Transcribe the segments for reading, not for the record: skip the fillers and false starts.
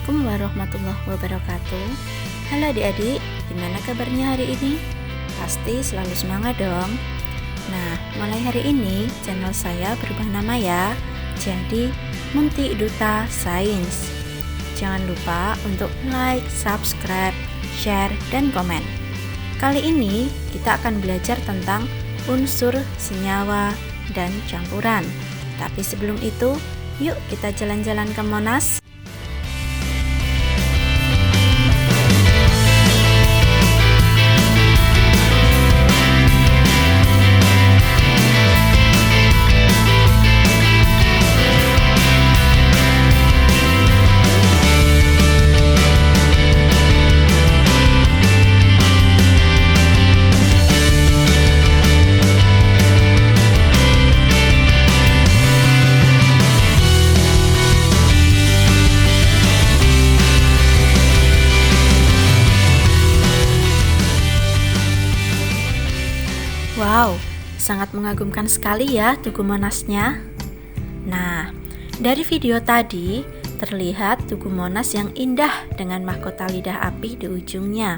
Assalamualaikum warahmatullahi wabarakatuh. Halo adik-adik, gimana kabarnya hari ini? Pasti selalu semangat dong. Nah, mulai hari ini channel saya berubah nama ya, jadi Munti Duta Sains. Jangan lupa untuk like, subscribe, share, dan komen. Kali ini kita akan belajar tentang unsur, senyawa, dan campuran. Tapi sebelum itu, yuk kita jalan-jalan ke Monas. Wow, sangat mengagumkan sekali ya Tugu Monasnya. Nah, dari video tadi terlihat Tugu Monas yang indah dengan mahkota lidah api di ujungnya.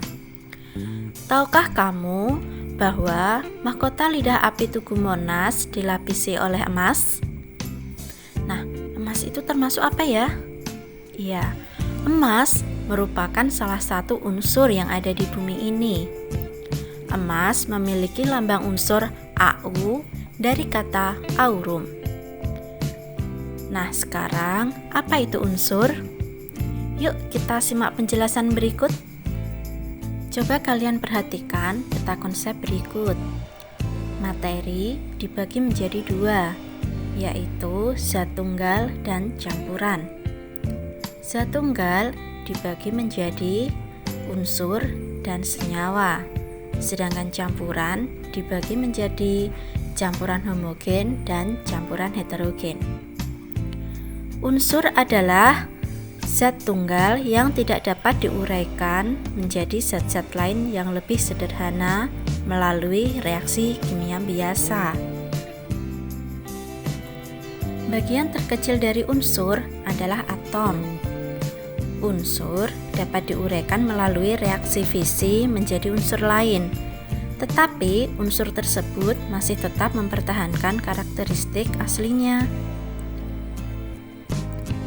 Tahukah kamu bahwa mahkota lidah api Tugu Monas dilapisi oleh emas? Nah, emas itu termasuk apa ya? Iya, emas merupakan salah satu unsur yang ada di bumi ini. Emas memiliki lambang unsur Au dari kata aurum. Nah, sekarang apa itu unsur? Yuk kita simak penjelasan berikut. Coba kalian perhatikan peta konsep berikut. Materi dibagi menjadi dua, yaitu zat tunggal dan campuran. Zat tunggal dibagi menjadi unsur dan senyawa. Sedangkan campuran dibagi menjadi campuran homogen dan campuran heterogen. Unsur adalah zat tunggal yang tidak dapat diuraikan menjadi zat-zat lain yang lebih sederhana melalui reaksi kimia biasa. Bagian terkecil dari unsur adalah atom. Unsur dapat diuraikan melalui reaksi fisi menjadi unsur lain, tetapi unsur tersebut masih tetap mempertahankan karakteristik aslinya.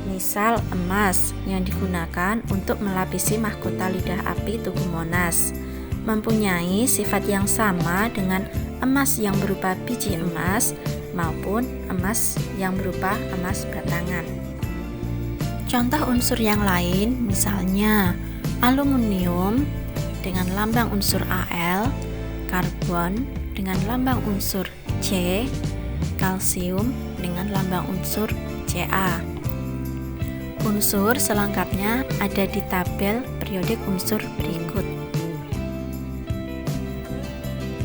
Misal emas yang digunakan untuk melapisi mahkota lidah api Tugu Monas mempunyai sifat yang sama dengan emas yang berupa biji emas maupun emas yang berupa emas batangan. Contoh unsur yang lain misalnya aluminium dengan lambang unsur Al, karbon dengan lambang unsur C, kalsium dengan lambang unsur Ca. Unsur selengkapnya ada di tabel periodik unsur berikut.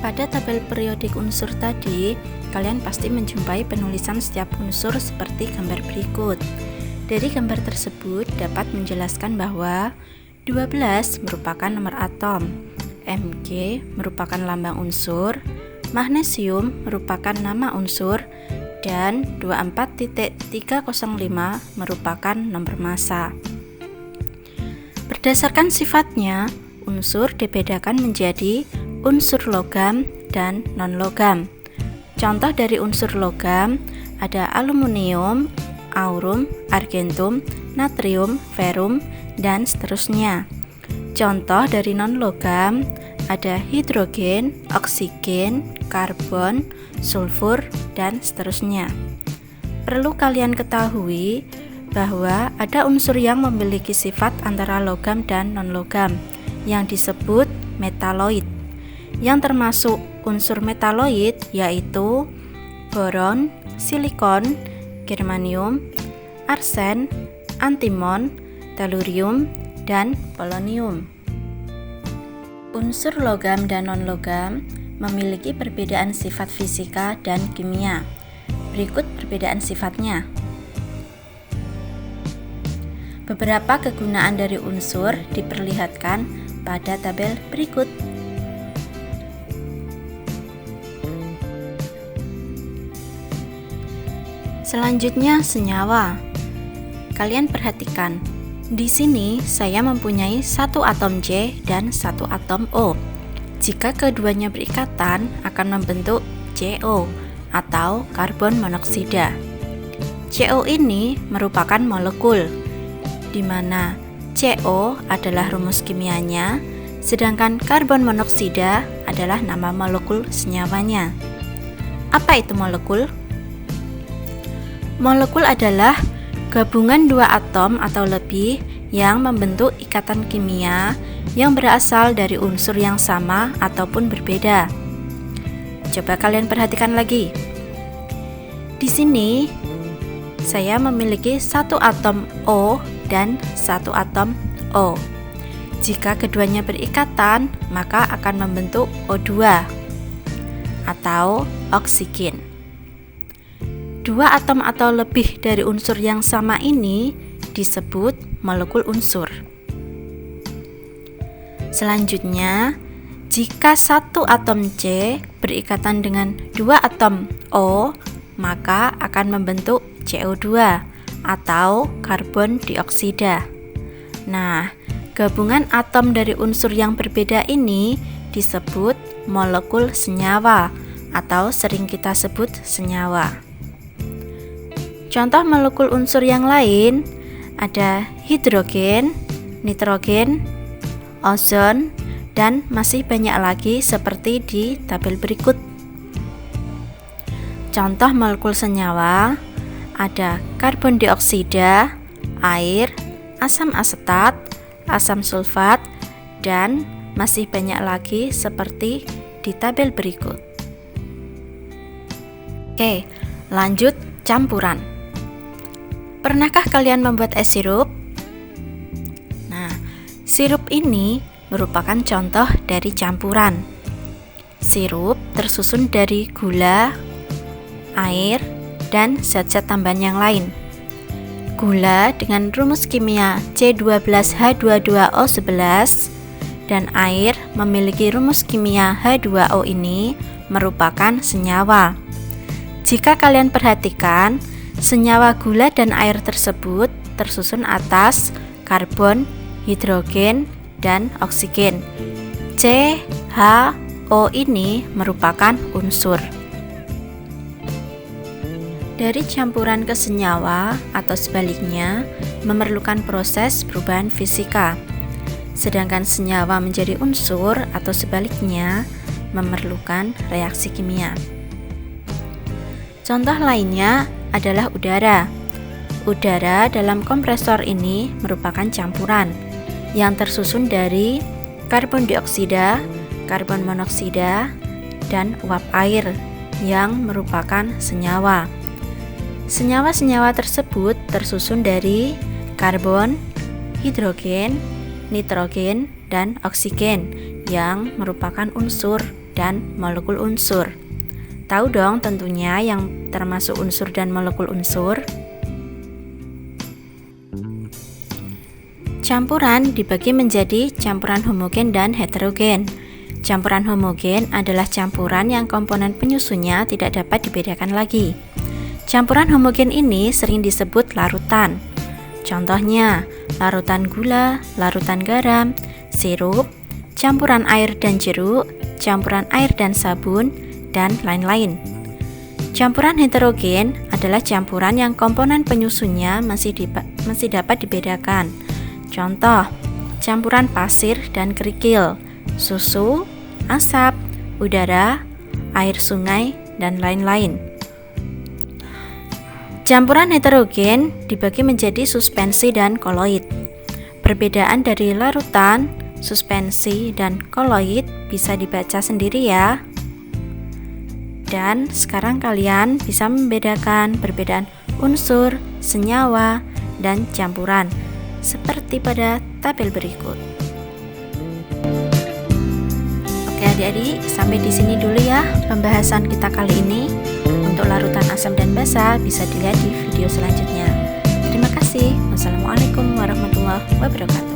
Pada tabel periodik unsur tadi, kalian pasti menjumpai penulisan setiap unsur seperti gambar berikut. Dari gambar tersebut dapat menjelaskan bahwa 12 merupakan nomor atom, Mg merupakan lambang unsur, magnesium merupakan nama unsur, dan 24.305 merupakan nomor massa. Berdasarkan sifatnya, unsur dibedakan menjadi unsur logam dan non-logam. Contoh dari unsur logam ada aluminium, aurum, argentum, natrium, ferum, dan seterusnya. Contoh dari non-logam ada hidrogen, oksigen, karbon, sulfur, dan seterusnya. Perlu kalian ketahui bahwa ada unsur yang memiliki sifat antara logam dan non-logam yang disebut metaloid. Yang termasuk unsur metaloid yaitu boron, silikon, germanium, arsen, antimon, tellurium, dan polonium. Unsur logam dan non-logam memiliki perbedaan sifat fisika dan kimia. Berikut perbedaan sifatnya. Beberapa kegunaan dari unsur diperlihatkan pada tabel berikut. Selanjutnya senyawa. Kalian perhatikan, Di sini saya mempunyai satu atom C dan satu atom O. Jika keduanya berikatan akan membentuk CO atau karbon monoksida. CO ini merupakan molekul, di mana CO adalah rumus kimianya, sedangkan karbon monoksida adalah nama molekul senyawanya. Apa itu molekul? Molekul adalah gabungan dua atom atau lebih yang membentuk ikatan kimia yang berasal dari unsur yang sama ataupun berbeda. Coba kalian perhatikan lagi. Di sini saya memiliki satu atom O dan satu atom O. Jika keduanya berikatan, maka akan membentuk O2 atau oksigen. Dua atom atau lebih dari unsur yang sama ini disebut molekul unsur. Selanjutnya, jika satu atom C berikatan dengan dua atom O, maka akan membentuk CO2 atau karbon dioksida. Nah, gabungan atom dari unsur yang berbeda ini disebut molekul senyawa atau sering kita sebut senyawa. Contoh molekul unsur yang lain ada hidrogen, nitrogen, ozon, dan masih banyak lagi seperti di tabel berikut. Contoh molekul senyawa ada karbon dioksida, air, asam asetat, asam sulfat, dan masih banyak lagi seperti di tabel berikut. Oke, lanjut campuran. Pernahkah kalian membuat es sirup? Nah, sirup ini merupakan contoh dari campuran. Sirup tersusun dari gula, air, dan zat-zat tambahan yang lain. Gula dengan rumus kimia C12H22O11 dan air memiliki rumus kimia H2O ini merupakan senyawa. Jika kalian perhatikan, senyawa gula dan air tersebut tersusun atas karbon, hidrogen, dan oksigen. CH-O ini merupakan unsur. Dari campuran ke senyawa atau sebaliknya memerlukan proses perubahan fisika. Sedangkan senyawa menjadi unsur atau sebaliknya memerlukan reaksi kimia. Contoh lainnya adalah udara. Udara dalam kompresor ini merupakan campuran yang tersusun dari karbon dioksida, karbon monoksida, dan uap air yang merupakan senyawa. Senyawa-senyawa tersebut tersusun dari karbon, hidrogen, nitrogen, dan oksigen yang merupakan unsur dan molekul unsur. Tahu dong tentunya yang termasuk unsur dan molekul unsur. Campuran dibagi menjadi campuran homogen dan heterogen. Campuran homogen adalah campuran yang komponen penyusunnya tidak dapat dibedakan lagi. Campuran homogen ini sering disebut larutan. Contohnya, larutan gula, larutan garam, sirup, campuran air dan jeruk, campuran air dan sabun, dan lain-lain. Campuran heterogen adalah campuran yang komponen penyusunnya masih dapat dibedakan. Contoh, campuran pasir dan kerikil, susu, asap, udara, air sungai, dan lain-lain. Campuran heterogen dibagi menjadi suspensi dan koloid. Perbedaan dari larutan, suspensi, dan koloid bisa dibaca sendiri ya. Dan sekarang kalian bisa membedakan perbedaan unsur, senyawa, dan campuran seperti pada tabel berikut. Oke adik-adik, sampai di sini dulu ya pembahasan kita kali ini. Untuk larutan asam dan basa bisa dilihat di video selanjutnya. Terima kasih. Wassalamualaikum warahmatullahi wabarakatuh.